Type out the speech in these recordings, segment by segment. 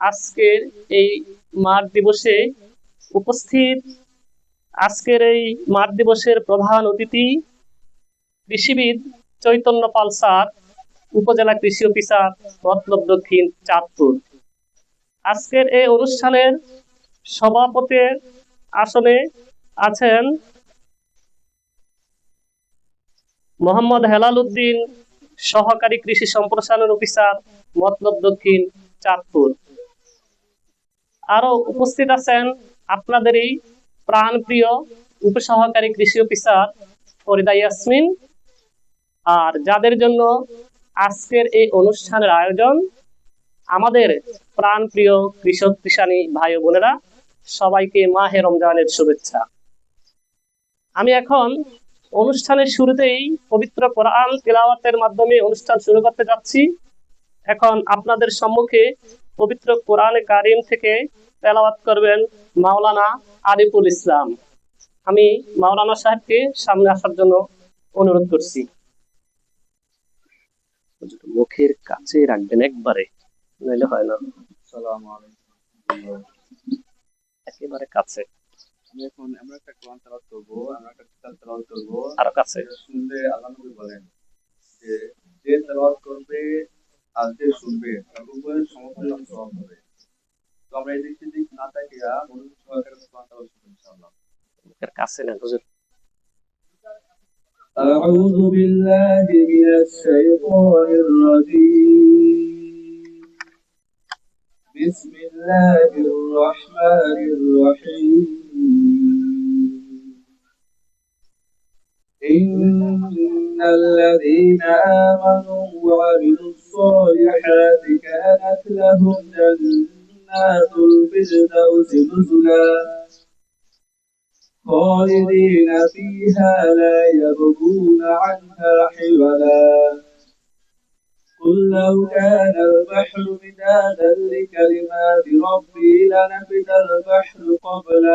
আজকের এই মাঠ দিবসে উপস্থিত। আজকের এই মাঠ দিবসের প্রধান অতিথি কৃষিবিদ চৈতন্য পাল স্যার, উপজেলা কৃষি অফিসার, মতলব দক্ষিণ, চাঁদপুর। আজকের এই অনুষ্ঠানের সভাপতির আসনে আছেন মোহাম্মদ হেলাল উদ্দিন, সহকারী কৃষি সম্প্রসারণ অফিসার, মতলব দক্ষিণ, চাঁদপুর। আরো উপস্থিত আছেন আপনাদেরই প্রাণপ্রিয় উপসহকারী কৃষি অফিসার ফরিদা ইয়াসমিন। আর যাদের জন্য আজকের এই অনুষ্ঠানের আয়োজন, আমাদের প্রাণপ্রিয় কৃষক কৃষানী ভাই ও বোনেরা, সবাইকে মাহে রমজানের শুভেচ্ছা। আমি এখন অনুষ্ঠানের শুরুতেই পবিত্র কোরআন তিলাওয়াতের মাধ্যমে অনুষ্ঠান শুরু করতে যাচ্ছি। এখন আপনাদের সম্মুখে পবিত্র কোরআনে কারিম থেকে তেলাওয়াত করবেন মাওলানা আরিফুল ইসলাম। আমি মাওলানা সাহেবকে সামনে আসার জন্য অনুরোধ করছি। মুখের কাছে রাখবেন একবারে, নাইলে হয় না। আসসালামু আলাইকুম। একেবারে কাছে। এখন আমরা একটা কোরআন তেলাওয়াত করব, আমরা একটা কিতাব তেলাওয়াত করব। আরো কাছে শুনলে আল্লাহ নবী বলেন যে যে তেলাওয়াত করবে আর যে শুনবে তার উপরে সমতুল্য সওয়াব হবে। তো আমরা এই দিক না তাকিয়া মনোযোগ সহকারে কোরআন তেলাওয়াত করব ইনশাআল্লাহ। মুখের কাছে না হুজুর। أعوذ بالله من الشيطان الرجيم. بسم الله الرحمن الرحيم. إن الذين آمنوا وعملوا الصالحات كانت لهم جنات الفردوس نزلا خالدين فيها لا يبغون عنها حولا. قل لو كان البحر مدادا لكلمات ربي لنفد البحر قبل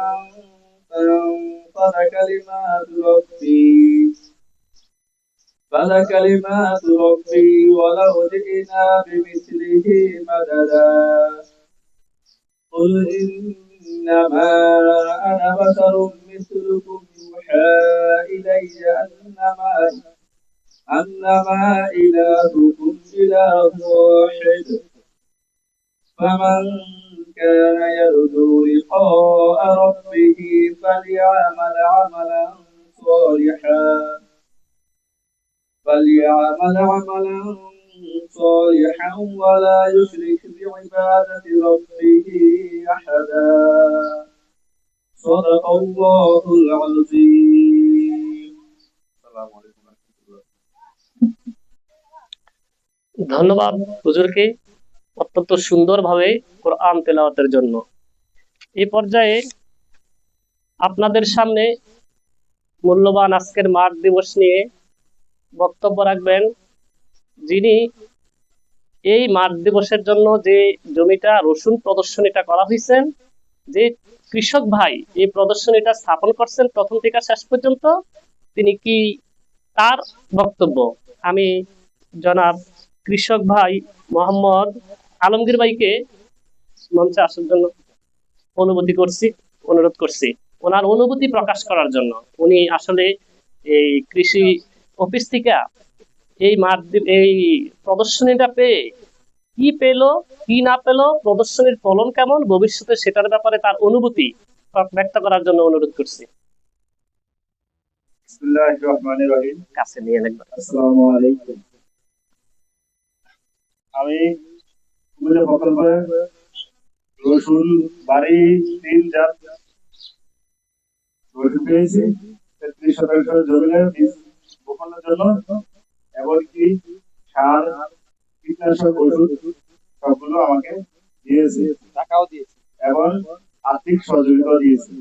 أن تنفد كلمات ربي ولو جئنا بمثله مددا. قل إنما أنا بشر مثلكم يوحى إلي أنما إلهكم إله واحد. فمن كان يرجو لقاء ربه فليعمل عملا صالحا ولا يشرك بعبادة ربه أحدا. صدق الله العظيم. السلام عليكم ورحمة الله. ধন্যবাদ হুজুরকে অত্যন্ত সুন্দরভাবে কোরআন তেলাওয়াতের জন্য। এই পর্যায়ে আপনাদের সামনে মূল্যবান আজকের মাঠ দিবস নিয়ে বক্তব্য রাখবেন যিনি এই মাঠ দিবসের জন্য যে জমিটা রসুন প্রদর্শনীটা করা হয়েছে, যে কৃষক ভাই এই প্রদর্শনীটা স্থাপন করছেন প্রথম থেকে শেষ পর্যন্ত, তিনি কি তার বক্তব্য আমি জনাব কৃষক ভাই মোহাম্মদ আলমগীর ভাইকে মঞ্চে আসার জন্য অনুরোধ করছি ওনার অনুভূতি প্রকাশ করার জন্য। উনি আসলে এই কৃষি অফিস থেকে এই প্রদর্শনীটা পেয়ে কি পেলো কি না পেলো, প্রদর্শনীর ফলন কেমন, ভবিষ্যতে সেটার ব্যাপারে তার অনুভূতি ব্যক্ত করার জন্য অনুরোধ করছি। বিসমিল্লাহির রহমানির রহিম। কাছে নিয়ে একবার। আসসালামু আলাইকুম। আমি কুমিল্লা প্রকল্পে রসুন বাড়ি 3 জাত রসুন পেয়েছি। 33% জমিনের বীজ বপনের জন্য এমনকি সার, কীটনাশক, ওষুধ সবগুলো আমাকে দিয়েছে, টাকাও দিয়েছে এবং আর্থিক সহযোগিতা দিয়েছে।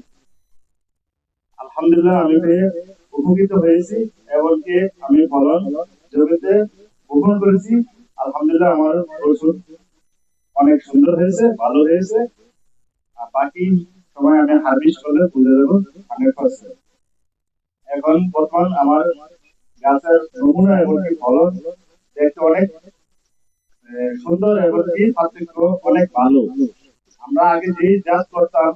আলহামদুলিল্লাহ আমি পেয়ে উপকৃত হয়েছি। এমনকি আমি ফলন জমিতে বপন করেছি। আলহামদুলিল্লাহ আমার ওষুধ অনেক সুন্দর হয়েছে, ভালো হয়েছে। আর বাকি সময় আমি হারভেস্ট করলে বুঝে দেবো 100%। এখন বর্তমান আমার গাছের নমুনা এবং ফলন দেখতে অনেক সুন্দর এবং কি পার্থক্য অনেক ভালো। আমরা আগে যে জাত করতাম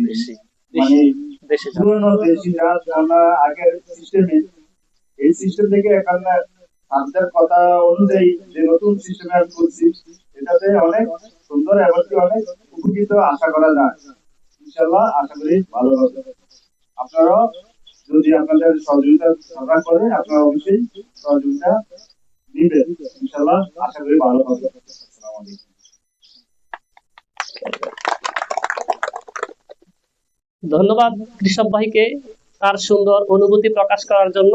দেশি মানে দেশি জাত। পুরোনো দেশি জাত আমরা আগের সিস্টেমে, এই সিস্টেম থেকে এখন আপনার কথা অনুযায়ী যে নতুন সিস্টেমে আমি করছি, এটাতে অনেক সুন্দর এবং কি অনেক উপকৃত আশা করা যায়। ইনশাল্লাহ আশা করি ভালো হবে। আপনারা যদি আপনাদের সহযোগিতা সরকার করে, আপনারা অবশ্যই সহযোগিতা দিবেন। ইনশাল্লাহ আশা করি ভালো হবে। আসসালামু আলাইকুম। ধন্যবাদ কৃষক ভাইকে তার সুন্দর অনুভূতি প্রকাশ করার জন্য।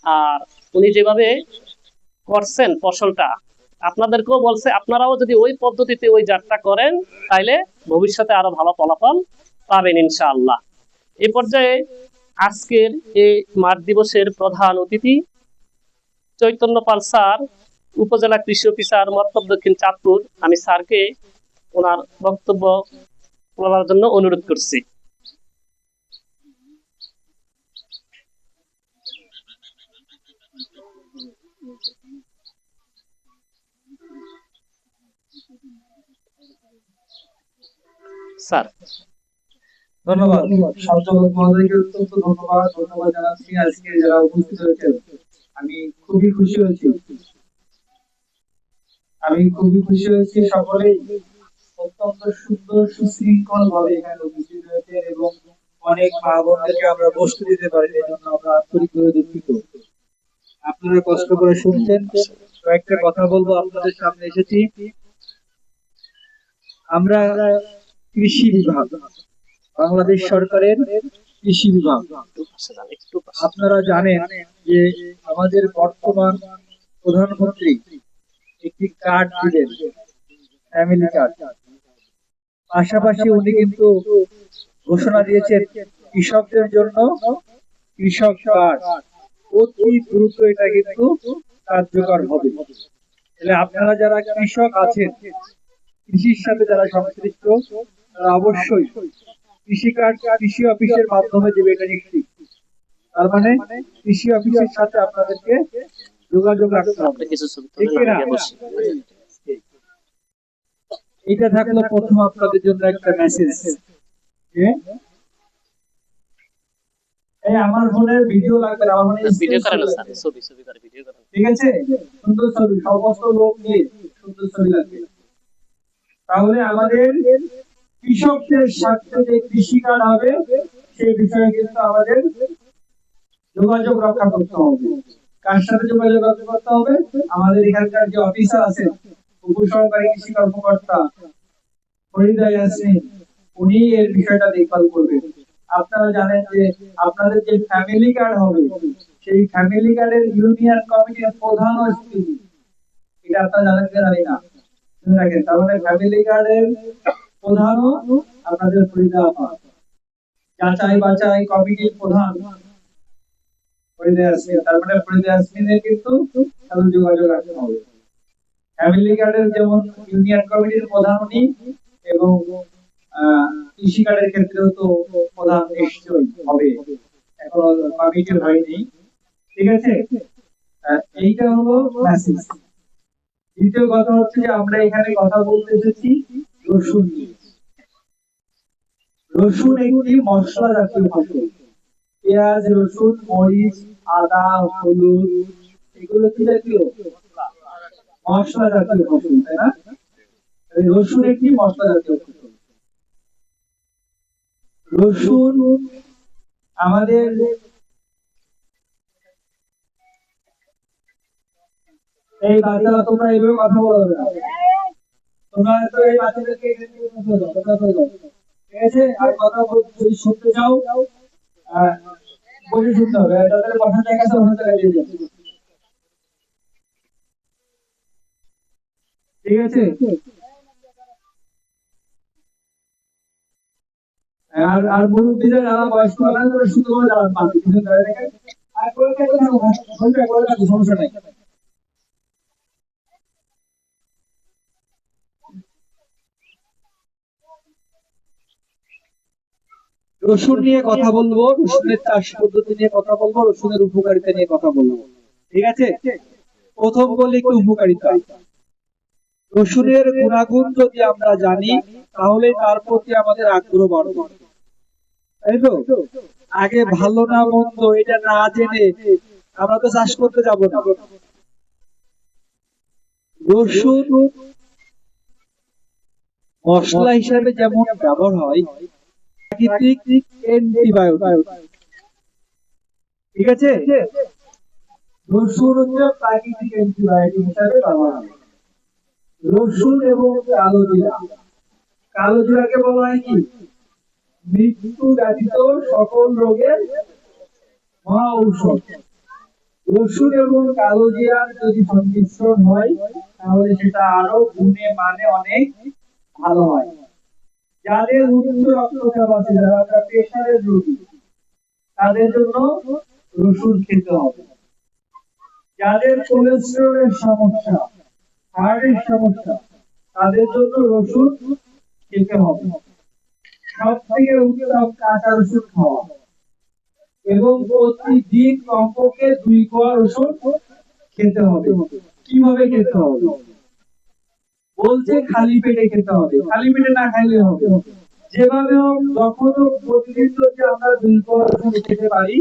আর উনি যেভাবে করছেন ফসলটা, আপনাদেরকেও বলছে আপনারাও যদি ওই পদ্ধতিতে ওই জাতটা করেন তাইলে ভবিষ্যতে আরো ভালো ফলাফল পাবেন ইনশাআল্লাহ। এই পর্যায়ে আজকের এই মাঠ দিবসের প্রধান অতিথি চৈতন্য পাল স্যার, উপজেলা কৃষি অফিসার মতলব দক্ষিণ চাঁদপুর। আমি স্যারকে ওনার বক্তব্য বলার জন্য অনুরোধ করছি। স্যার। ধন্যবাদ সঞ্চালক মহোদয়কে, অত্যন্ত ধন্যবাদ জানাচ্ছি। আজকে যারা উপস্থিত হয়েছেন, আমি খুবই খুশি হয়েছি। সকলেই অত্যন্ত সুন্দর সুশৃঙ্খল ভাবে এখানে উপস্থিত হয়েছে এবং অনেক মা বোনদেরকে আমরা বসতে দিতে পারি, এই জন্য আমরা আন্তরিকভাবে দুঃখিত। আপনারা কষ্ট করে শুনছেন, কয়েকটা কথা বলবো। আপনাদের সামনে এসেছি আমরা কৃষি বিভাগ, বাংলাদেশ সরকারের কৃষি বিভাগ। আপনারা জানেন যে আমাদের বর্তমান প্রধানমন্ত্রী একটি কার্ড দিলেন, ফ্যামিলি কার্ড। পাশাপাশি উনি কিন্তু ঘোষণা দিয়েছেন কৃষকদের জন্য কৃষক কার্ড। অতি দ্রুত এটা কিন্তু কার্যকর হবে। তাহলে আপনারা যারা কৃষক আছেন, কৃষির সাথে যারা সংশ্লিষ্ট, তারা অবশ্যই কৃষি কার্ড কৃষি অফিসের মাধ্যমে দেবে, এটা নিশ্চিত। তার মানে কৃষি অফিসের সাথে আপনাদেরকে যোগাযোগ রাখতে হবে, ঠিক না? এটা থাকলো প্রথম আপনাদের জন্য একটা মেসেজ। এই আমার ফোনের ভিডিও লাগবে, আমার ফোনে ভিডিও করেন স্যার, ছবি করে ভিডিও করেন। ঠিক আছে, সুন্দর ছবি, সমস্ত লোক নিয়ে সুন্দর ছবি লাগবে। তাহলে আমাদের কৃষকদের সাথে যে কৃষি কার্ড হবে, সেই বিষয়ে কিন্তু আমাদের যোগাযোগ রক্ষা করতে হবে। কার সাথে যোগাযোগ রক্ষা করতে হবে? আমাদের এখানকার যে অফিসার আছেন, উপসহকারী কৃষি কর্মকর্তা ফরিদা ইয়াসমিন, উনি এর বিষয়টা দেখভাল করবেন। আপনারা জানেন যে আপনাদের যে ফ্যামিলি কার্ড হবে, সেই ফ্যামিলি কার্ডের ইউনিয়ন কমিটির প্রধান স্ত্রী, এটা আপনারা জানেন কি জানি না, শুনে রাখেন। তার মানে ফ্যামিলি কার্ডের প্রধানও আপনাদের ফরিদা আপা, যাচাই বাছাই কমিটির প্রধান ফরিদা ইয়াসমিন। তার মানে ফরিদা ইয়াসমিনের কিন্তু সাথে যোগাযোগ রাখতে হবে। ফ্যামিলি কার্ডের যেমন ইউনিয়ন কমিটির প্রধান উনি, এবং কৃষি কার্ডের ক্ষেত্রেও তো প্রধান নিশ্চয়ই হবে, এখনো কমিটি হয়নি। ঠিক আছে, এইটা হলো মেসেজ। দ্বিতীয় কথা হচ্ছে যে আমরা এখানে কথা বলতে এসেছি রসুন নিয়ে। রসুন একটি মশলা জাতীয় ফসল। পেঁয়াজ, রসুন, মরিচ, আদা, হলুদ, এগুলো কি জাতীয়? মশলা জাতীয় ফসল, তাই না? রসুন একটি মশলা জাতীয় ফসল। রসুন আমাদের এই বাচ্চারা, তোমরা এইভাবে কথা বলবে না, তোমরা তো এই বাচ্চাদেরকে ঠিক আছে। আর কথা যদি শুনতে চাও বসে শুনতে হবে, তাদের বসার জায়গা আছে, বসার জায়গায় দিয়ে যাবে, ঠিক আছে। আর মুরব্বীরা যারা বয়স্ক আছেন তারা শুধু করে দাঁড়ান, পাশে পিছনে দাঁড়িয়ে থাকেন। আর করে থাকো, সমস্যা নাই। রসুন নিয়ে কথা বলবো, রসুনের চাষ পদ্ধতি নিয়ে কথা বলবো, রসুনের উপকারিতা নিয়ে কথা বলবো, ঠিক আছে। প্রথম বলি একটু উপকারিতা। রসুনের গুণাগুণ যদি আমরা জানি তাহলে তার প্রতি আমাদের আগ্রহ বাড়বে, তাই তো? আগে ভালো না মন্দ এটা না জেনে আমরা তো চাষ করতে যাব না। রসুন মশলা হিসাবে যেমন ব্যবহার হয়, প্রাকৃতিক অ্যান্টিবায়োটিক, ঠিক আছে? রসুন হচ্ছে প্রাকৃতিক অ্যান্টিবায়োটিক হিসাবে ব্যবহার হয়। রসুন এবং কালো জিরা, কালো জিরাকে বলা হয় কি মৃত্যু ব্যতীত সকল রোগের মহা ঔষধ। রসুন এবং কালো জিরার যদি সংমিশ্রণ হয় তাহলে সেটা আরো গুণে মানে অনেক ভালো হয়। যাদের উচ্চ রক্তচাপ আছে, যারা প্রেশারের রোগী, তাদের জন্য রসুন খেতে হবে। যাদের কোলেস্টেরলের সমস্যা, হার্টের সমস্যা, তাদের জন্য রসুন খেতে হবে। সব থেকে উত্তম কাঁচা রসুন খাওয়া এবং প্রতিদিন কমপক্ষে 2 কোয়া রসুন খেতে হবে। কিভাবে খেতে হবে বলছে? খালি পেটে খেতে হবে, খালি পেটে না খাইলে হবে। যেভাবে হোক যখন প্রতিদিন যদি আমরা 2 কোয়া রসুন খেতে পারি,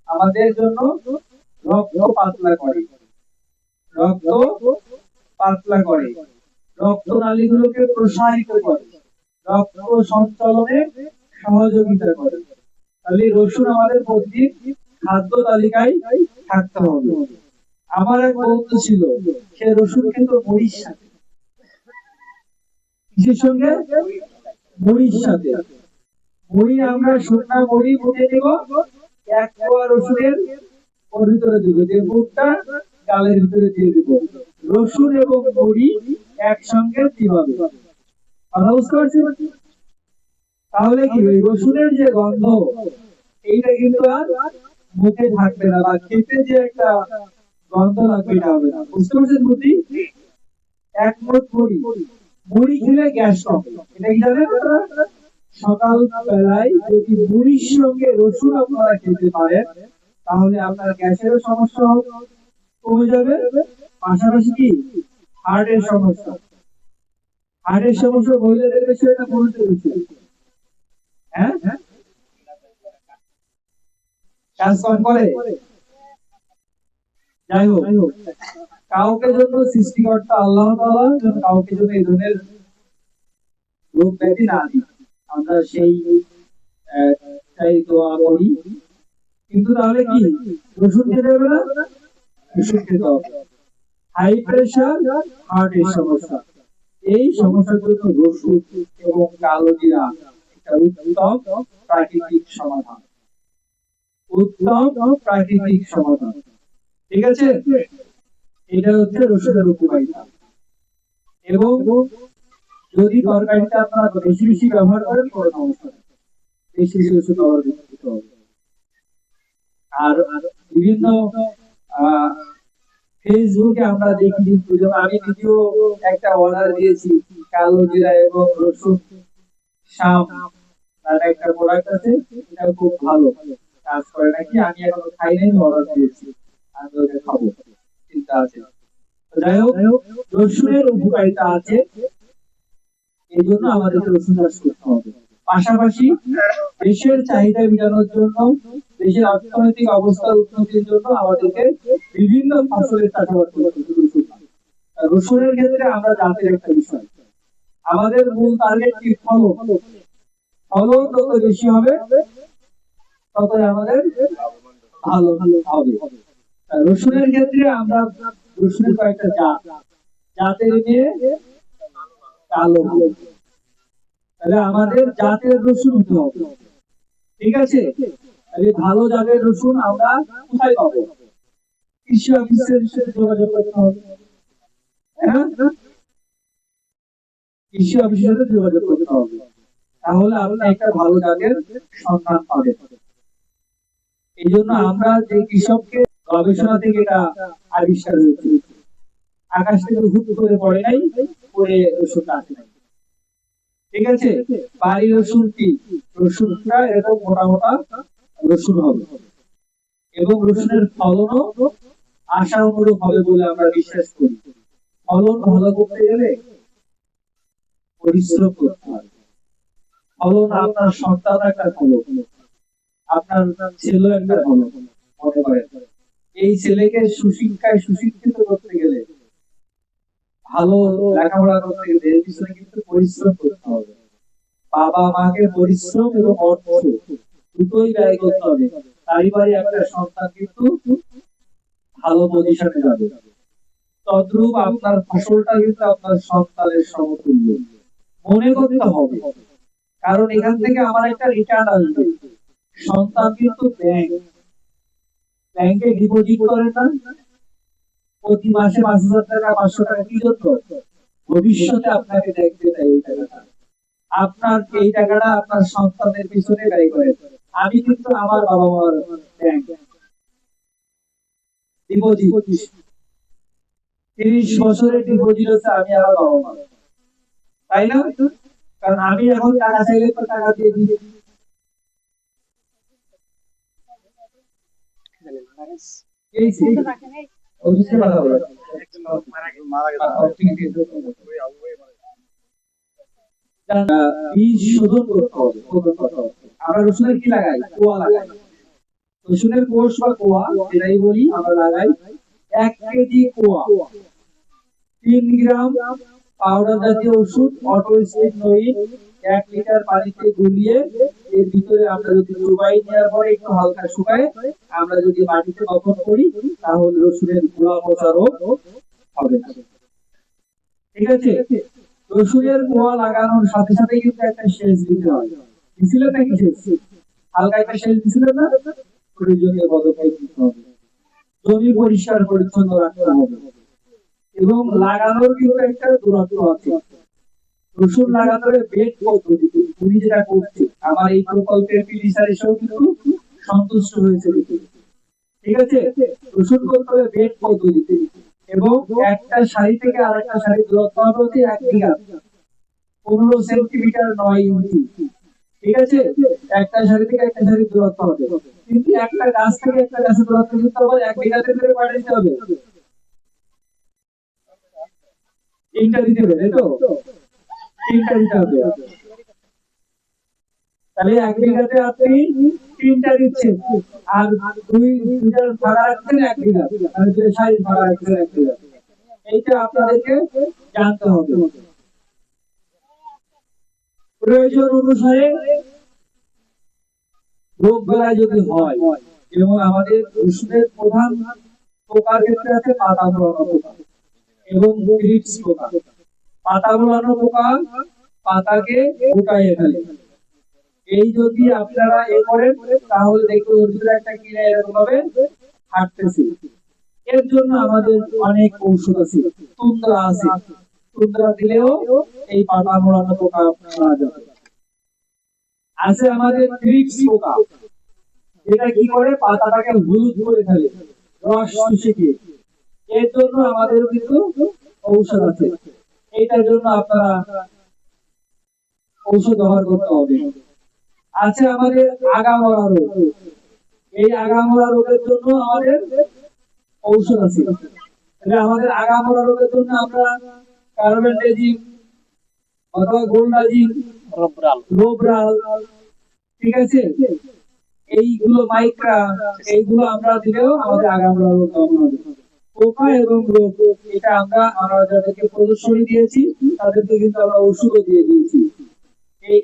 আমাদের জন্য রক্ত পাতলা করে, রক্ত পাতলা করে, রক্তনালীগুলোকে প্রসারিত করে, রক্ত সঞ্চালনে সহযোগিতা করে। তাহলে রসুন আমাদের প্রতিদিন খাদ্য তালিকায় থাকতে হবে। আমার এক বন্ধু ছিল, সে রসুন কিন্তু মুড়ির সাথে, কিসের সঙ্গে? মুড়ির সাথে। মুড়ি আমরা শুকনা মুড়ি মুড়ে দিব, 1 কোয়া রসুনের ওর ভিতরে দিব, যে মুড়টা গালের ভিতরে দিয়ে দিব। রসুন এবং মুড়ি একসঙ্গে দিবাবে। কথা বুঝতে পারছি? তাহলে কি ওই রসুনের যে গন্ধ, এইটা কিন্তু আর মুখে থাকবে না, বা খেতে যে একটা গন্ধ লাগবে এটা হবে না। বুঝতে পারছেন বুদ্ধি? 1 মুঠ মুড়ি, মুড়ি খেলে গ্যাস কমে, এটা কি জানেন আপনারা? সকাল বেলায় যদি মুড়ির সঙ্গে রসুন আপনারা খেতে পারেন তাহলে আপনার গ্যাসেরও সমস্যা কমে যাবে, পাশাপাশি কি হার্টের সমস্যা, হার্টের সমস্যা মহিলাদের বেশি হয় না পুরুষদের বেশি? হ্যাঁ, কাজ কম করে। যাই হোক, কাউকে জন্য সৃষ্টিকর্তা আল্লাহ তাআলা কাউকে জন্য এই ধরনের রোগ ব্যাধি না দিই, আমরা সেই চাই দোয়া করি। কিন্তু তাহলে কি রসুন খেতে হবে না? রসুন খেতে হবে। হাই প্রেশার, হার্টের সমস্যা, এই সমস্যার জন্য রসুন এবং কালো জিরা একটা উত্তম প্রাকৃতিক সমাধান, উত্তম প্রাকৃতিক সমাধান। ঠিক আছে? এটা হচ্ছে রসুনের উপকারিতা। এবং যদি তরকারিটা আপনারা বেশি বেশি ব্যবহার করেন কোনো সমস্যা নেই, বেশি বেশি রসুন ব্যবহার করতে হবে। আর বিভিন্ন ফেসবুকে আমরা দেখি, যেমন আমি নিজেও একটা অর্ডার দিয়েছি, কালো জিরা এবং রসুন শাম তার একটা প্রোডাক্ট আছে, এটা খুব ভালো কাজ করে নাকি। আমি এখনো খাই নাই, অর্ডার দিয়েছি, আমি ওটা খাবো, চিন্তা আছে। যাই হোক, রসুনের উপকারিতা আছে, এই জন্য আমাদেরকে রসুন চাষ করতে হবে। পাশাপাশি দেশের চাহিদা মেটানোর জন্য, দেশের অর্থনৈতিক অবস্থার উন্নতির জন্য আমাদেরকে বিভিন্ন ফসলের চাষাবাদ করতে হবে। রসুনের ক্ষেত্রে আমরা জাতের একটা বিষয়, আমাদের মূল টার্গেট কি? ফলন। ফলন যত বেশি হবে ততই আমাদের ভালো হবে। রসুনের ক্ষেত্রে আমরা রসুনের কয়েকটা জাত, জাতের নিয়ে কালো, তাহলে আমাদের জাতের রসুন হতে হবে। ঠিক আছে? তাহলে ভালো জাতের রসুন আমরা কোথায় পাবো? কৃষি অফিসের সাথে যোগাযোগ করতে হবে। হ্যাঁ, কৃষি অফিসের সাথে যোগাযোগ করতে হবে, তাহলে আপনি একটা ভালো জাতের সন্ধান পাবেন। এই জন্য আমরা যে কৃষককে গবেষণা থেকে এটা আবিষ্কার হয়েছে, আকাশ থেকে হুট করে পড়ে নাই, পড়ে রসুনটা আসে নাই। ঠিক আছে? বাড়ি রসুন কি, রসুনটা এরকম মোটা মোটা রসুন হবে, এবং রসুনের ফলনও আশা অনুরূপ হবে বলে আমরা বিশ্বাস করি। ফলন ভালো করতে গেলে পরিশ্রম করতে হয়। ফলন আপনার সন্তান একটা ফলন, আপনার ছেলে একটা ফলন। মনে করেন এই ছেলেকে সুশিক্ষায় সুশিক্ষিত করতে গেলে, ভালো লেখাপড়া করতে গেলে এর পিছনে কিন্তু পরিশ্রম করতে হবে। বাবা মাকে পরিশ্রম এবং অর্থ দুটোই ব্যয় করতে হবে, তারই বাড়ি একটা সন্তান কিন্তু ভালো পজিশনে যাবে। তদ্রূপ আপনার ফসলটা কিন্তু আপনার সন্তানের সমতুল্য মনে করতে হবে, কারণ এখান থেকে আমার একটা রিটার্ন আসবে। সন্তান কিন্তু ব্যাংকে ডিপোজিট করেন না প্রতি মাসে 5,000 টাকা 500 টাকা, কি জন্য? ভবিষ্যতে আপনাকে দেখতে দেয় এই টাকাটা, আপনার এই টাকাটা আপনার সন্তানের পিছনে ব্যয় করেন। আমি কিন্তু আমার বাবা মার ব্যাংক ডিপোজিট 30 বছরের ডিপোজিট হচ্ছে আমি আমার বাবা মা, তাই না? কারণ আমি এখন টাকা চাইলে তো টাকা দিয়ে দিই। এই যে অফিসে কথা বলে বীজ শোধন করতে হবে। আমরা রসুনের কি লাগাই? কোয়া লাগাই। রসুনের কোষ বা কোয়া এটাই বলি আমরা লাগাই। 1 কেজি কোয়া 3 গ্রাম পাউডার জাতীয় ওষুধ অটোস্টেরয়েড 1 লিটার পানিতে গুলিয়ে এর ভিতরে আমরা যদি চুবাই নেওয়ার পরে একটু হালকা শুকায় আমরা যদি মাটিতে বপন করি তাহলে রসুনের গোড়া পচা রোগ হবে না। ঠিক আছে? রসুনের কোয়া লাগানোর সাথে সাথে কিন্তু একটা সেচ দিতে হয়। দিছিলেন নাকি সেচ? হালকা একটা সেচ দিছিলেন না? প্রয়োজনীয় পদক্ষেপ নিতে হবে। জমি পরিষ্কার পরিচ্ছন্ন রাখতে হবে এবং লাগানোর কিন্তু একটা দূরত্ব আছে। রসুন লাগানোর বেড পদ্ধতি উনি যেটা করছে আমার এই প্রকল্পের পিডিসার এসেও কিন্তু সন্তুষ্ট হয়েছে। ঠিক আছে? রসুন করতে হবে বেড পদ্ধতিতে এবং একটা সারি থেকে আরেকটা সারি দূরত্ব হবে হচ্ছে 1 বিঘা 15 সেন্টিমিটার 9 ইঞ্চি। ঠিক আছে? একটা সারি থেকে একটা সারি দূরত্ব হবে, কিন্তু একটা গাছ থেকে একটা গাছের দূরত্ব কিন্তু আবার 1 বিঘাতে করে পাঠাতে হবে। তিনটা দিতে হবে, তাই তো? তিনটা দিতে হবে। তাহলে 1 বিঘাতে আপনি 3টা দিচ্ছেন আর দুইটার ভাড়া রাখছেন 1 বিঘা, মানে 2 সারি ভাড়া রাখছেন 1 বিঘা। এইটা আপনাদেরকে জানতে হবে। প্রয়োজন অনুসারে রোগ বেলায় যদি হয়, যেমন আমাদের রসুনের প্রধান পোকার ক্ষেত্রে আছে পাতা মোড়ানো পোকা এবং গ্রিপস পোকা। পাতা মোড়ানো পোকা পাতাকে গোটায় ফেলে। এই যদি আপনারা করেন তাহলে দেখবেন ওর ভিতরে একটা কিরা এরকম ভাবে হাঁটতেছে। এর জন্য আমাদের অনেক ঔষধ আছে, তুন্দ্রা আছে। তুন্দ্রা দিলেও এই পাতা মোড়ানো পোকা মারা যাবে। আছে আমাদের গ্রিপস পোকা, এটা কি করে? পাতাটাকে হলুদ করে ফেলে, রস শুষে দিয়ে। এর জন্য আমাদের কিন্তু ঔষধ আছে। এইটার জন্য আপনারা ঔষধ ব্যবহার করতে হবে। আছে আমাদের আগামরা রোগ, এই আগামরা রোগের জন্য আমাদের ঔষধ আছে। আমাদের আগামরা রোগের জন্য আমরা কার্বেন্ডাজিম অথবা গোল্ডাজিম, রোবরাল, ঠিক আছে, এইগুলো মাইক্রা, এইগুলো আমরা দিলেও আমাদের আগামরা রোগ দমন হবে। পোকা এবং রোগ এটা আমরা যাদেরকে প্রদর্শনী দিয়েছি তাদেরকে কিন্তু আমরা ওষুধও দিয়ে দিয়েছি।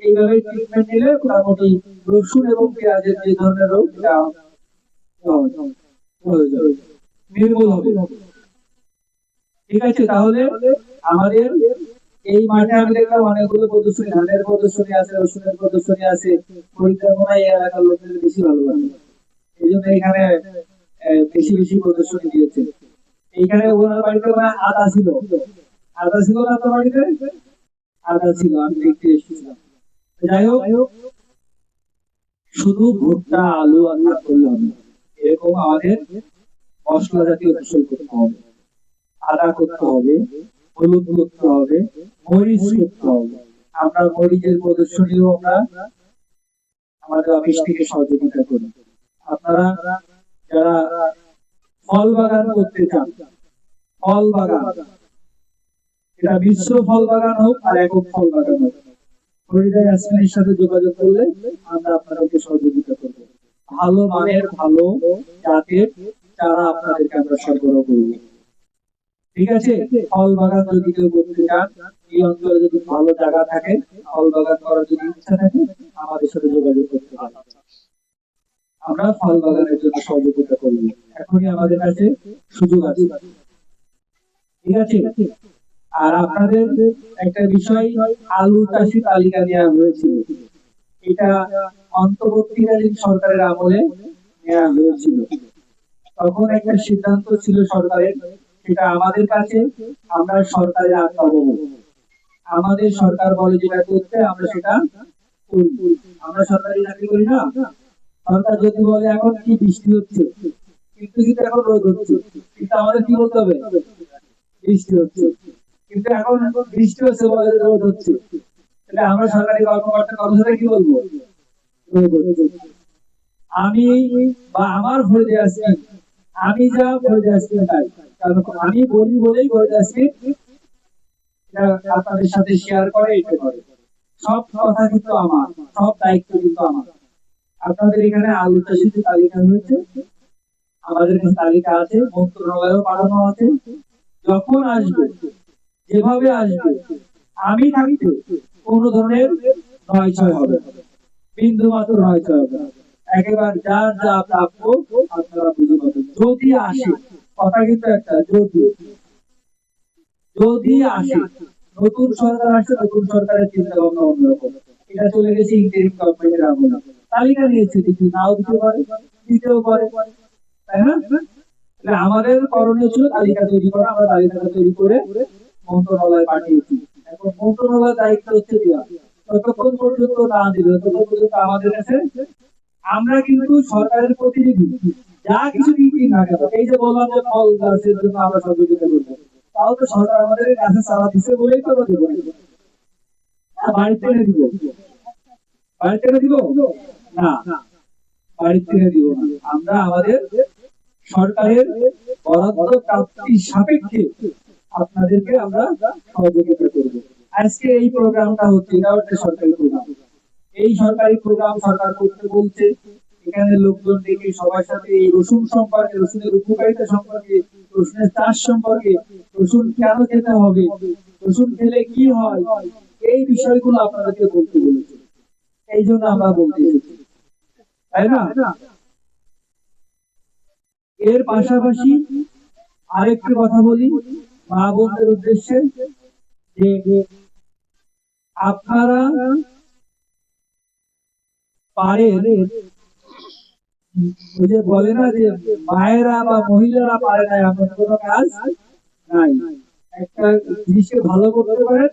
এইভাবে ট্রিটমেন্ট নিলে মোটামুটি রসুন এবং পেঁয়াজের যে ধরনের রোগ এটা নির্মূল হবে। ঠিক আছে? তাহলে আমাদের এই মাঠে আমি দেখলাম অনেকগুলো প্রদর্শনী, ধানের প্রদর্শনী আছে, রসুনের প্রদর্শনী আছে। পরিকল্পনা এই এলাকার লোকেদের বেশি ভালো লাগে, এই জন্য এখানে বেশি বেশি প্রদর্শনী দিয়েছে। এইখানে ওনার বাড়িতে আদা ছিল, আদা ছিল না আপনার বাড়িতে? আদা ছিল, আমি দেখতে এসেছিলাম। যাই হোক, শুধু ভুট্টা আলু আর না করলে হবে, এরকম আমাদের মশলা জাতীয় ফসল করতে হবে। আদা করতে হবে, হলুদ করতে হবে, মরিচ করতে হবে। আমরা মরিচের প্রদর্শনীও আমরা আমাদের অফিস থেকে সহযোগিতা করি। আপনারা যারা ফল বাগান করতে চান, ফল বাগান, এটা মিশ্র ফল বাগান হোক আর একক ফল বাগান হোক, ফরিদা ইয়াসমিনের সাথে যোগাযোগ করলে আমরা আপনাদেরকে সহযোগিতা করব। ভালো মানের ভালো জাতের চারা আপনাদেরকে আমরা সরবরাহ করব। ঠিক আছে? ফল বাগান যদি কেউ করতে চান, এই অঞ্চলে যদি ভালো জায়গা থাকে, ফল বাগান করার যদি ইচ্ছা থাকে, আমাদের সাথে যোগাযোগ করতে পারেন। আমরা ফল বাগানের জন্য সহযোগিতা করব। এখনই আমাদের কাছে সুযোগ আছে। ঠিক আছে? আর আপনাদের একটা বিষয়, আলু চাষি তালিকা দেওয়া হয়েছিল, এটা অন্তর্বর্তীকালীন সরকারের আমলে নেওয়া হয়েছিল। তখন একটা সিদ্ধান্ত ছিল সরকারের, সেটা আমাদের কাছে, আমরা সরকারের আজ্ঞা পাবো, আমাদের সরকার বলে যেটা করতে আমরা সেটা করি। আমরা সরকারি চাকরি করি না, সরকার যদি বলে এখন কি বৃষ্টি হচ্ছে, কিন্তু কিন্তু এখন রোদ হচ্ছে, কিন্তু আমাদের কি বলতে হবে, বৃষ্টি হচ্ছে। কিন্তু এখন বৃষ্টি হচ্ছে বলে রোদ হচ্ছে, তাহলে আমরা সরকারি কর্মকর্তা কর্মচারী কি বলবো, রোদ হচ্ছে। আমি বা আমার ফরিদা ইয়াসমিন, আমি যা ফরিদা ইয়াসমিন তাই, কারণ আমি বলি বলেই ফরিদা ইয়াসমিন এটা আপনাদের সাথে শেয়ার করে, এটা করে। সব কথা কিন্তু আমার, সব দায়িত্ব কিন্তু আমার। আপনাদের এখানে আলু চাষের যে তালিকা হয়েছে, আমাদের কাছে তালিকা আছে, মন্ত্রণালয়েও পাঠানো আছে। যখন আসবে, যেভাবে আসবে, আমি থাকতে কোন ধরনের নয় ছয় হবে না, বিন্দু মাত্র নয় ছয় হবে না। একেবারে যার যা প্রাপ্য আপনারা বুঝে পাবেন। যদি আসে, কথা কিন্তু একটা, যদি যদি আসে, নতুন সরকার আসে, নতুন সরকারের চিন্তা ভাবনা অন্যরকম। এটা চলে গেছে ইন্টারিম গভর্নমেন্টের আমলে, তালিকা নিয়েছে, কিছু নাও দিতে পারে, দিতেও পারে, তাই না? তাহলে আমাদের করণীয় ছিল তালিকা তৈরি করা, আমরা তালিকাটা তৈরি করে মন্ত্রণালয়ে পাঠিয়েছি। এখন মন্ত্রণালয়ের দায়িত্ব হচ্ছে দেওয়া, ততক্ষণ পর্যন্ত না দিলে, ততক্ষণ পর্যন্ত আমাদের কাছে, আমরা কিন্তু সরকারের প্রতিনিধি, যা কিছু দিই না কেন, এই যে বললাম যে ফল গাছের জন্য আমরা সহযোগিতা করবো, তাও তো সরকার আমাদের গাছে চারা দিচ্ছে বলেই তো দেবো, বাড়িতে এনে দিব, বাড়িতে এনে দিব না, বাড়ির থেকে দিব না। আমরা আমাদের সরকারের বরাদ্দ প্রাপ্তি সাপেক্ষে আপনাদেরকে আমরা সহযোগিতা করব। আজকে এই প্রোগ্রামটা হচ্ছে, এটাও একটা সরকারি প্রোগ্রাম। এই সরকারি প্রোগ্রাম সরকার করতে বলছে, এখানে লোকজন দেখে সবার সাথে এই রসুন সম্পর্কে, রসুনের উপকারিতা সম্পর্কে, রসুনের চাষ সম্পর্কে, রসুন কেন খেতে হবে, রসুন খেলে কি হয়, এই বিষয়গুলো আপনাদেরকে বলতে বলেছে। এই জন্য আমরা বলতে এসেছি, তাই না? এর পাশাপাশি আরেকটি কথা বলি মা বোনদের উদ্দেশ্যে, যে আপনারা পারেন, ওই যে বলে না যে মায়েরা বা মহিলারা পারে না এমন কোনো কাজ নাই। একটা জিনিসকে ভালো করতে পারে,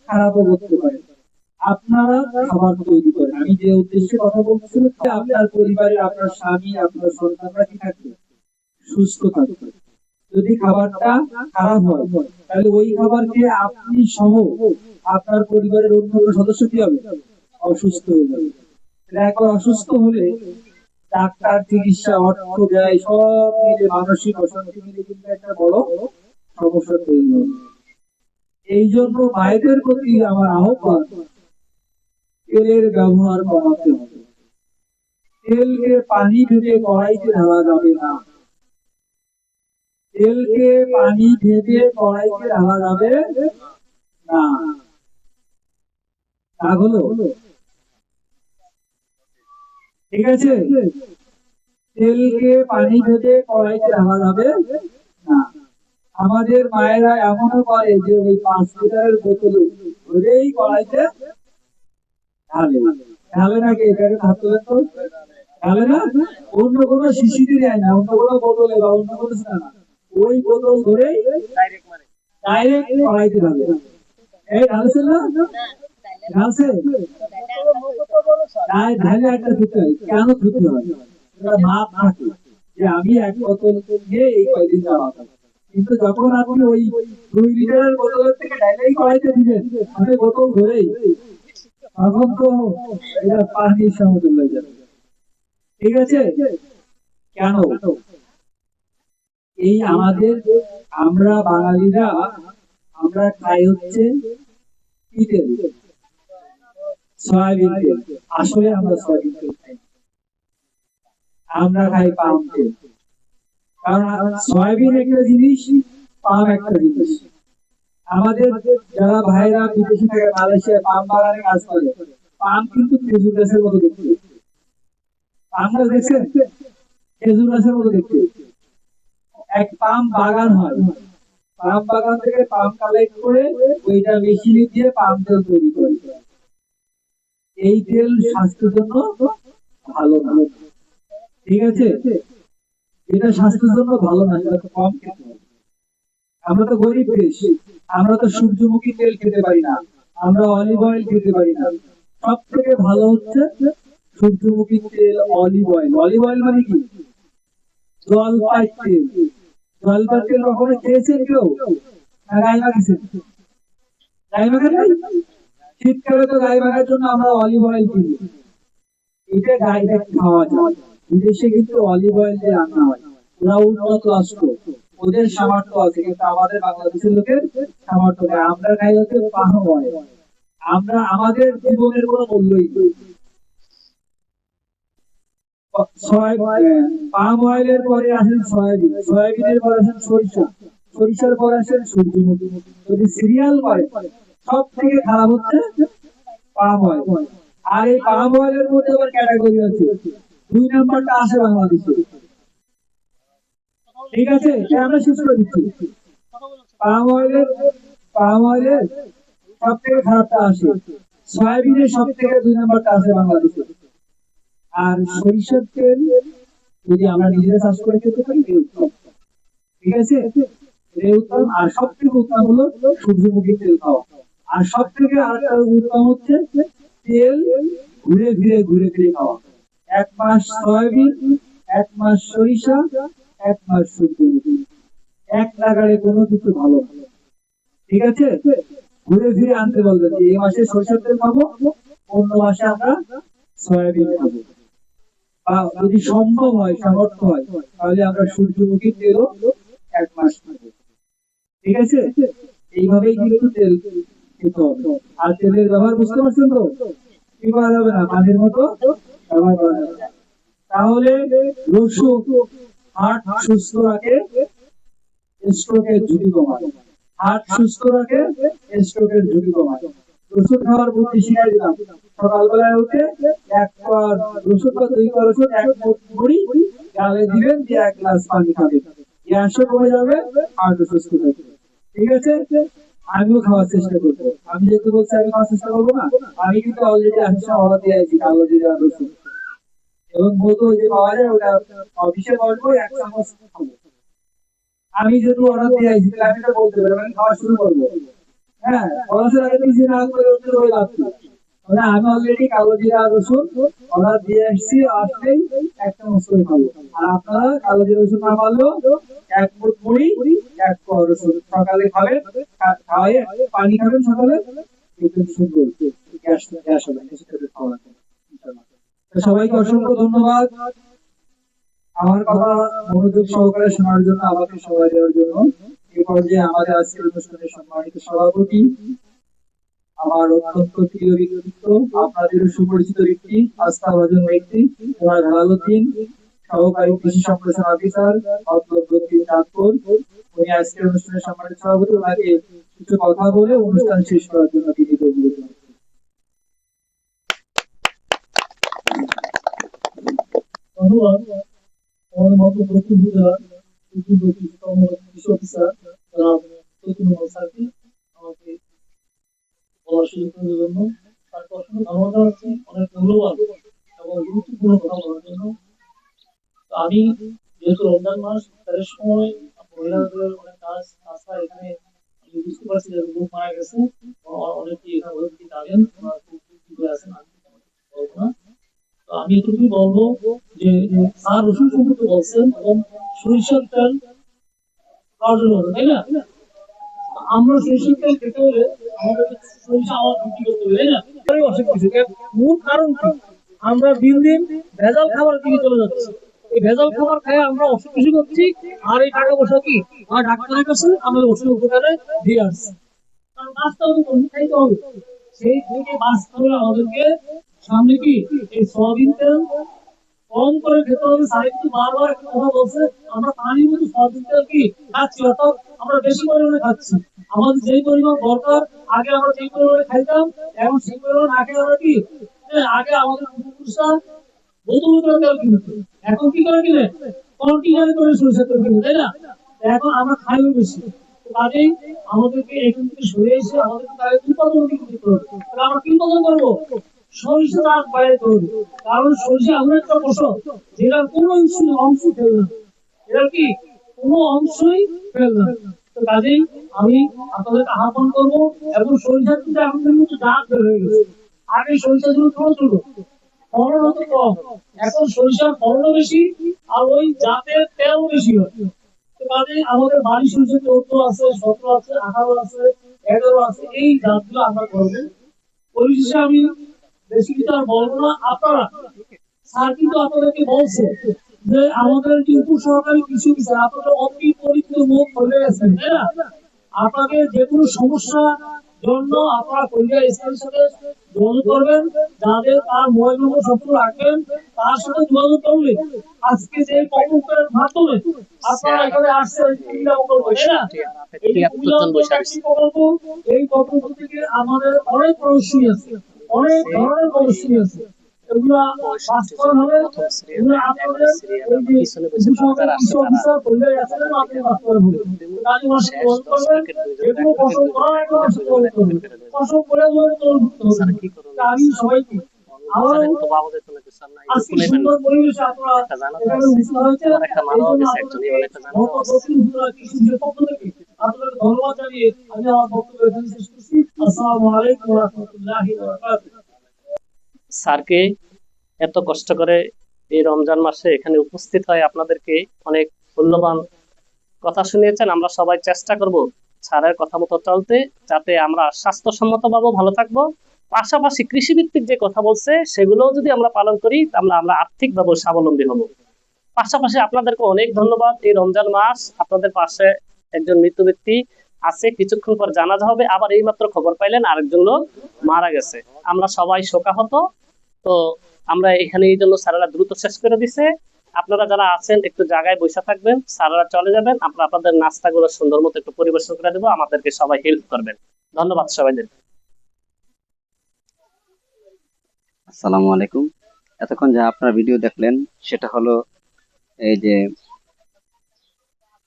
খারাপও করতে পারে। আপনারা খাবার তৈরি করেন, আমি যে উদ্দেশ্যে কথা বলছি, আপনার পরিবারে আপনার স্বামী, আপনার সন্তানরা কি থাকবে, সুস্থ থাকবে। যদি খাবারটা খারাপ হয়, তাহলে ওই খাবার খেয়ে আপনি সহ আপনার পরিবারের অন্য কোনো সদস্য কি হবে, অসুস্থ হয়ে যাবে। একবার অসুস্থ হলে ডাক্তার, চিকিৎসা, অর্থ ব্যয় সব মিলে, মানসিক অশান্তি মিলে কিন্তু একটা বড় সমস্যা তৈরি হবে। এই জন্য মায়েদের প্রতি আমার আহ্বান, তেলের ব্যবহার কমাতে হবে। তেলকে পানি ভেবে কড়াইতে ঢালা যাবে না, তেলকে পানি ভেবে কড়াইতে ঢালা যাবে না। তা হলো, ঠিক আছে? তেলকে পানি ভেবে কড়াইতে ঢালা যাবে না। আমাদের মায়েরা এমনও করে যে ওই 5 লিটারের বোতল ধরেই কড়াইতে ঢালে, ঢালে নাকি, এটাকে থাকতে তো ঢালে না, অন্য কোনো শিশিতে দেয় না, অন্য কোনো বোতলে বা অন্য কোনো না, ওই বোতল ধরেই ডাইরেক্ট কড়াইতে ঢালে। এই ঢালছে না, ঢালছে, ঢালে একটা ধুতে হয়। কেন ধুতে হয়? এটা মাপ থাকে যে আমি 1 বোতল নিয়ে এই কয়দিন চালাবো, কিন্তু যখন আপনি ওই 2 লিটারের বোতলের থেকে ডাইরেক্ট কড়াইতে দিবেন, মানে বোতল ধরেই, তখন তো এটা পানির সমতুল্য হয়ে যাবে। ঠিক আছে? কেন? এই আমাদের আমরা বাঙালিরা আমরা খাই হচ্ছে কি তেল? সয়াবিন তেল। আসলে আমরা সয়াবিন তেল খাই না। আমরা খাই পাম তেল। কারণ সয়াবিন একটা জিনিস, পাম একটা জিনিস। আমাদের যারা ভাইরা বিদেশে থাকে, মালয়েশিয়ায় পাম বাগানে কাজ করে, পাম কিন্তু খেজুর গাছের মতো দেখতে। পাম গাছ দেখছেন? খেজুর গাছের মতো দেখতে। এক পাম বাগান হয়, পাম বাগান থেকে পাম কালেক্ট করে ওইটা মেশিনে দিয়ে পাম তেল তৈরি করে। এই তেল স্বাস্থ্যের জন্য ভালো না, ঠিক আছে? এটা স্বাস্থ্যের জন্য ভালো না, এটা তো কম খেতে হবে। আমরা তো গরিব দেশ, আমরা তো সূর্যমুখী তেল খেতে পারি না, আমরা অলিভ অয়েল খেতে পারি না। সব থেকে ভালো হচ্ছে সূর্যমুখী তেল, অলিভ অয়েল। অলিভ অয়েল মানে কি? জলপাই তেল। জলপাই তেল কখনো খেয়েছেন কেউ? না গায়ে মাখিয়েছেন? গায়ে মাখেন নাই? শীতকালে তো গায়ে মাখার জন্য আমরা অলিভ অয়েল কিনি, এটা গায়ে খাওয়া যায়। বিদেশে কিন্তু অলিভ অয়েল দিয়ে রান্না হয়, ওরা উন্নত রাষ্ট্র, ওদের সামর্থ্য আছে, কিন্তু আমাদের বাংলাদেশের লোকের সামর্থ্য নেই। আমরা খাই হচ্ছে পাম অয়েল। আমরা আমাদের জীবনের কোনো মূল্যই নেই। পাম অয়েলের পরে আসেন সয়াবিন, সয়াবিনের পরে আসেন সরিষা, সরিষার পরে আসেন সূর্যমুখী। যদি সিরিয়াল করে, সব থেকে খারাপ হচ্ছে পাম অয়েল। আর এই পাম অয়েলের মধ্যে আবার ক্যাটাগরি আছে, 2 নাম্বারটা আসে বাংলাদেশে, ঠিক আছে? আমরা শেষ করে দিচ্ছি। পাম অয়েলের সব থেকে খারাপটা আসে, সয়াবিনের সব থেকে 2 নাম্বারটা আসে বাংলাদেশে। আর সরিষার তেল যদি আমরা নিজেরা চাষ করে খেতে পারি, এর উত্তম, ঠিক আছে? এর উত্তম। আর সব থেকে উত্তম হলো সূর্যমুখী তেল খাওয়া। আর সব থেকে আরেকটা উত্তম হচ্ছে তেল ঘুরে ফিরে খাওয়া। 1 মাস সয়াবিন, 1 মাস সরিষা, 1 মাস সূর্যমুখী, এক নাগাড়ে কোনো কিছু ভালো না, ঠিক আছে? ঘুরে ফিরে আনতে বলবেন যে এই মাসে সরিষার তেল খাবো, অন্য মাসে আমরা সয়াবিন খাবো, বা যদি সম্ভব হয়, সামর্থ্য হয়, তাহলে আমরা সূর্যমুখী তেলও 1 মাস খাবো, ঠিক আছে? এইভাবেই কিন্তু তেল খেতে হবে। আর তেলের ব্যবহার বুঝতে পারছেন তো? কি করা যাবে না, পানির মতো ব্যবহার করা যাবে না। তাহলে রসুন হার্ট সুস্থ রাখে, স্ট্রোকের ঝুঁকি কমায়। হার্ট সুস্থ রাখে, স্ট্রোকের ঝুঁকি কমায়। রসুন খাওয়ার বুদ্ধি শিখাই দিলাম। সকালবেলায় উঠে 1 কোয়া রসুন বা 2 কোয়া রসুন, 1 মুঠি গালে দিবেন, দিয়ে 1 গ্লাস পানি খাবেন, গ্যাসও কমে যাবে, হার্টও সুস্থ থাকবে, ঠিক আছে? আমিও খাওয়ার চেষ্টা করবো। আমি যেহেতু বলছি আমি খাওয়ার চেষ্টা করবো না, আমি কিন্তু অলরেডি আসার অর্ডার দিয়ে আছি কালো জিরা রসুন, এবং মধু ওই যে পাওয়া যায়, ওটা অফিসে বলবো 1 চামচ খাবো। আমি যেহেতু অর্ডার দিয়ে আইছি, তাহলে আমি এটা বলতে পারবো, আমি খাওয়া শুরু করবো। হ্যাঁ, বলার আগে কিছু না করে উঠতে হয়ে যাচ্ছে, মানে আমি অলরেডি কালো জিরা রসুন অর্ডার দিয়ে আসছি, আসলেই 1 চামচ করে খাবো। আর আপনারা কালো জিরা রসুন না পারলেও 1 মুঠি 1 কোয়া রসুন সকালে খাবেন, খাওয়াই পানি খাবেন সকালে, একদম সুন্দর গ্যাস গ্যাস হবে না, সেটা খাওয়া যাবে ইনশাআল্লাহ। তো সবাইকে অসংখ্য ধন্যবাদ আমার কথা মনোযোগ সহকারে শোনার জন্য, আমাকে সময় দেওয়ার জন্য। এই পর্যায়ে আমাদের আজকের অনুষ্ঠানের সম্মানিত সভাপতি, আমার অত্যন্ত প্রিয় ব্যক্তিত্ব, আপনাদেরও সুপরিচিত ব্যক্তি, আস্থাভাজন ব্যক্তি, জনাব হেলালুদ্দিন, সহকারী কৃষি সম্প্রসারণ অফিসার, মতলব দক্ষিণ চাঁদপুর। উনি আজকের অনুষ্ঠানের সম্মানিত সভাপতি, ওনাকে কিছু কথা বলে অনুষ্ঠান শেষ করার জন্য তিনি অনুরোধ জানাচ্ছি। ধন্যবাদ। আমাদের মতো দক্ষিণ জেলার কৃষি অফিসার জনাব চৈতন্য স্যারকে আমাকে বলার সুযোগ করে দেওয়ার জন্য, তারকে অসংখ্য ধন্যবাদ জানাচ্ছি অনেক মূল্যবান এবং গুরুত্বপূর্ণ কথা বলার জন্য। তো আমি যেহেতু রমজান মাস, তাদের সময় মহিলাদের অনেক কাজ রাস্তা, এখানে আমি বুঝতে পারছি যে লোক মারা গেছে, অনেকেই এখানে ওদের দিকে যাবেন, ওনারা খুব করে আছেন, আমি বলবো না। তো আমি এটুকুই বলবো যে স্যার রসুন সম্পর্কে বলছেন এবং সরিষার তেল খাওয়ার জন্য বলছেন, তাই না? আমরা সরিষার তেল খেতে হলে আমাদের সরিষা আবার বিক্রি করতে হবে, তাই না? অনেক কিছু, মূল কারণ কি? আমরা দিন দিন ভেজাল খাবার দিকে চলে যাচ্ছি, এই ভেজাল খাবার খেয়ে আমরা অসুখ বেশি করছি, আর এই টাকা পয়সা কি আর ডাক্তারের কাছে আমাদের ওষুধ উপকারে দিয়ে আসছে। কারণ বাঁচতে হবে, ওষুধ খাইতে হবে, সেই থেকে বাঁচতে হলে আমাদেরকে সামনে কি এই সয়াবিন তেল কম করে খেতে হবে। স্যার কিন্তু বারবার একটা কথা বলছে, আমরা পানির মতো সয়াবিন তেল কি খাচ্ছি, অর্থাৎ আমরা বেশি পরিমাণে খাচ্ছি। আমাদের যেই পরিমাণ দরকার, আগে আমরা যেই পরিমাণে খাইতাম, এখন সেই পরিমাণ না খেয়ে আমরা কি আগে আমাদের পূর্বপুরুষরা বোতল করে তেল কিনতো, এখন কি করে কিনে কন্টেনারে করে সরষের তেল কিনে, তাই না? এখন আমরা খাইও বেশি। তো কাজেই আমাদেরকে এখান থেকে সরে এসে আমাদেরকে তাদের উৎপাদন দিকে দিতে হবে। তাহলে আমরা কি উৎপাদন করবো? সরিষা চাষ বাইরে করবে, কারণ সরিষা এমন একটা ফসল যেটা কোনো অংশ ফেল না, এটা কি কোনো অংশই ফেল না। তো কাজেই আমি আপনাদেরকে আহ্বান করবো, এবং সরিষার কিন্তু এখন কিন্তু জাত বের হয়ে গেছে। আগে সরিষা ছিল ছোট ছোট, ফলন হতো কম, এখন সরিষার ফলনও বেশি, আর ওই জাতের তেল বেশি হয়। তো কাজেই আমাদের বাড়ি সরিষা 14 আছে, 17 আছে, 18 আছে, 11 আছে, এই জাতগুলো আমরা করবো। পরিশেষে আমি বেশি কিছু আর বলবো না। আপনারা, স্যার কিন্তু আপনাদেরকে বলছে যে আমাদের যে উপসহকারী কৃষি অফিসার, আপনারা অতি পরিচিত মুখ হয়ে গেছেন, তাই না? আপনাকে যে কোনো সমস্যা জন্য আপনারা কলিজা স্যারের সাথে যোগাযোগ করবেন, যাদের তার মোবাইল নম্বর সবসময় রাখবেন, তার সাথে যোগাযোগ করলে আজকে যে প্রকল্পের মাধ্যমে আপনারা এখানে আসছেন কুমিল্লা প্রকল্প, তাই না? এই কুমিল্লা প্রকল্প, এই প্রকল্প থেকে আমাদের অনেক প্রদর্শনী আছে, অনেক ধরনের প্রদর্শনী আছে। এগুলা বাস্তবায়ন হবে, এগুলো আপনাদের এই যে উপসহকারী কৃষি অফিসার কলিজা স্যারের মাধ্যমে বাস্তবায়ন হবে। কাজী মানুষ যোগাযোগ করবেন, এগুলো ফসল করার একটা মানুষের যোগাযোগ করবেন, ফসল করে আমি সবাইকে আবারও আজকে সুন্দর পরিবেশে আপনারা এখানে উপস্থিত হয়েছে, কৃষির পক্ষ থেকে আপনাদের ধন্যবাদ জানিয়ে আমি আমার বক্তব্য এখানে শেষ করছি। আসসালামু আলাইকুম ওয়া রাহমাতুল্লাহি ওয়া বারাকাতুহু। স্যারকে এত কষ্ট করে এই রমজান মাসে এখানে উপস্থিত হয়ে আপনাদেরকে অনেক মূল্যবান কথা শুনিয়েছেন। আমরা সবাই চেষ্টা করব স্যারের কথা মতো চলতে, যাতে আমরা স্বাস্থ্যসম্মতভাবে ভালো থাকবো, পাশাপাশি কৃষিভিত্তিক যে কথা বলছে সেগুলোও যদি আমরা পালন করি তাহলে আমরা আর্থিকভাবে স্বাবলম্বী হব। পাশাপাশি আপনাদেরকে অনেক ধন্যবাদ। এই রমজান মাস আপনাদের পাশে একজন মৃত ব্যক্তি আছে, কিছুক্ষণ পর জানাজা হবে, আবার এইমাত্র খবর পাইলেন আরেকজন লোক মারা গেছে। আমরা সবাই শোকাহত। তো আমরা এখানে এই জন্য স্যারেরা দ্রুত শেষ করে দিছে। আপনারা যারা আছেন একটু জায়গায় বসে থাকবেন, স্যারেরা চলে যাবেন, আমরা আপনাদের নাস্তাগুলো সুন্দর মতো একটু পরিবেশন করে দেবো, আমাদেরকে সবাই হেল্প করবেন। ধন্যবাদ সবাইদের। আসসালামু আলাইকুম। এতক্ষণ যা আপনারা ভিডিও দেখলেন সেটা হলো এই যে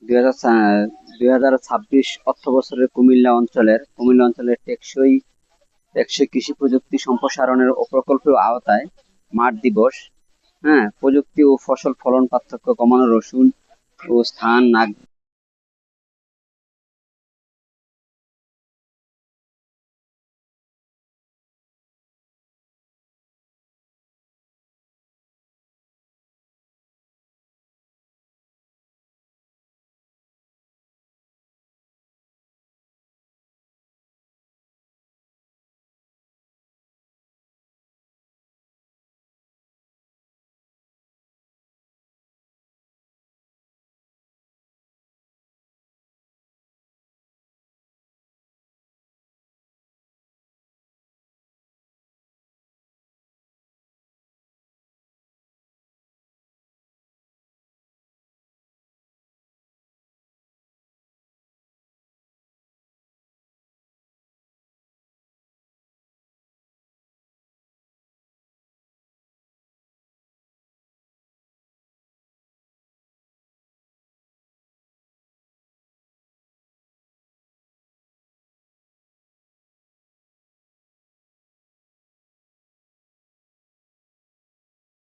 2026 অর্থ বছরের কুমিল্লা অঞ্চলের টেকসই কৃষি প্রযুক্তি সম্প্রসারণের ও প্রকল্পের আওতায় মাঠ দিবস, প্রযুক্তি ও ফসল ফলন পার্থক্য কমানো, রসুন ও স্থান